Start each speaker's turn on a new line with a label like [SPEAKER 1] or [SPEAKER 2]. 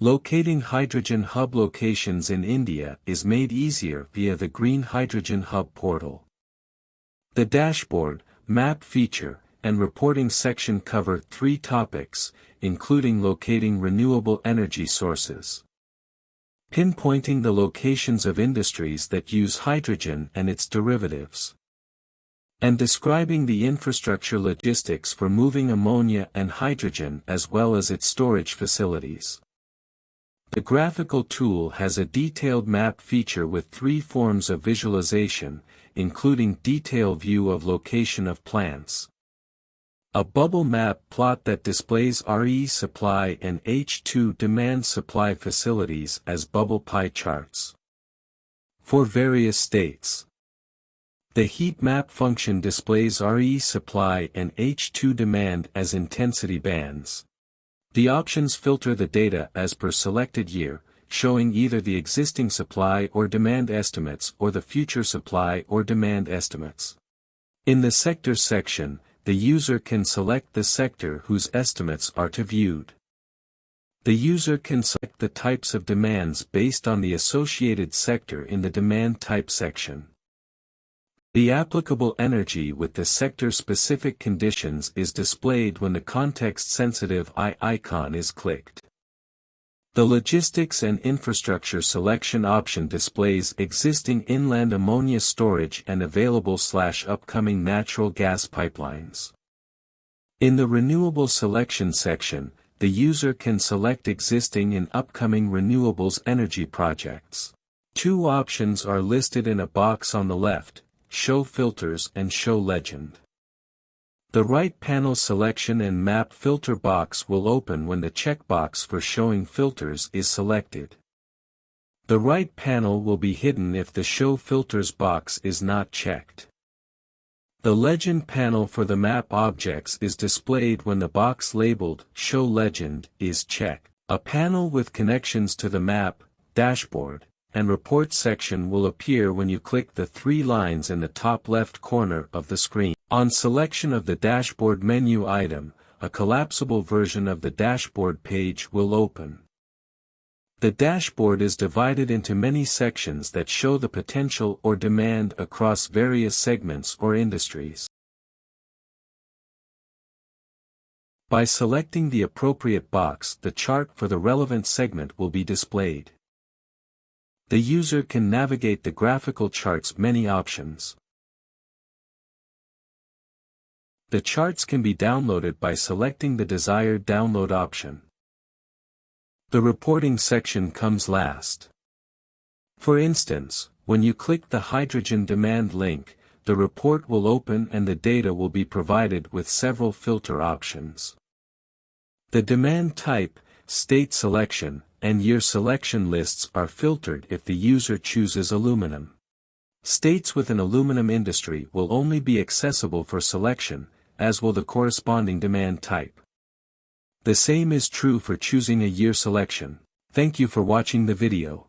[SPEAKER 1] Locating hydrogen hub locations in India is made easier via the Green Hydrogen Hub portal. The dashboard, map feature, and reporting section cover 3 topics, including locating renewable energy sources, pinpointing the locations of industries that use hydrogen and its derivatives, and describing the infrastructure logistics for moving ammonia and hydrogen as well as its storage facilities. The graphical tool has a detailed map feature with 3 forms of visualization, including detail view of location of plants, a bubble map plot that displays RE supply and H2 demand supply facilities as bubble pie charts for various states. The heat map function displays RE supply and H2 demand as intensity bands. The options filter the data as per selected year, showing either the existing supply or demand estimates or the future supply or demand estimates. In the sector section, the user can select the sector whose estimates are to be viewed. The user can select the types of demands based on the associated sector in the demand type section. The applicable energy with the sector-specific conditions is displayed when the context-sensitive eye icon is clicked. The Logistics and Infrastructure selection option displays existing inland ammonia storage and available/upcoming natural gas pipelines. In the Renewable Selection section, the user can select existing and upcoming renewables energy projects. 2 options are listed in a box on the left: Show Filters and Show Legend. The right panel selection and map filter box will open when the checkbox for showing filters is selected. The right panel will be hidden if the Show Filters box is not checked. The Legend panel for the map objects is displayed when the box labeled Show Legend is checked. A panel with connections to the map, dashboard, and report section will appear when you click the 3 lines in the top left corner of the screen. On selection of the dashboard menu item, a collapsible version of the dashboard page will open. The dashboard is divided into many sections that show the potential or demand across various segments or industries. By selecting the appropriate box, the chart for the relevant segment will be displayed. The user can navigate the graphical chart's many options. The charts can be downloaded by selecting the desired download option. The reporting section comes last. For instance, when you click the hydrogen demand link, the report will open and the data will be provided with several filter options. The demand type, state selection, and year selection lists are filtered if the user chooses aluminum. States with an aluminum industry will only be accessible for selection, as will the corresponding demand type. The same is true for choosing a year selection. Thank you for watching the video.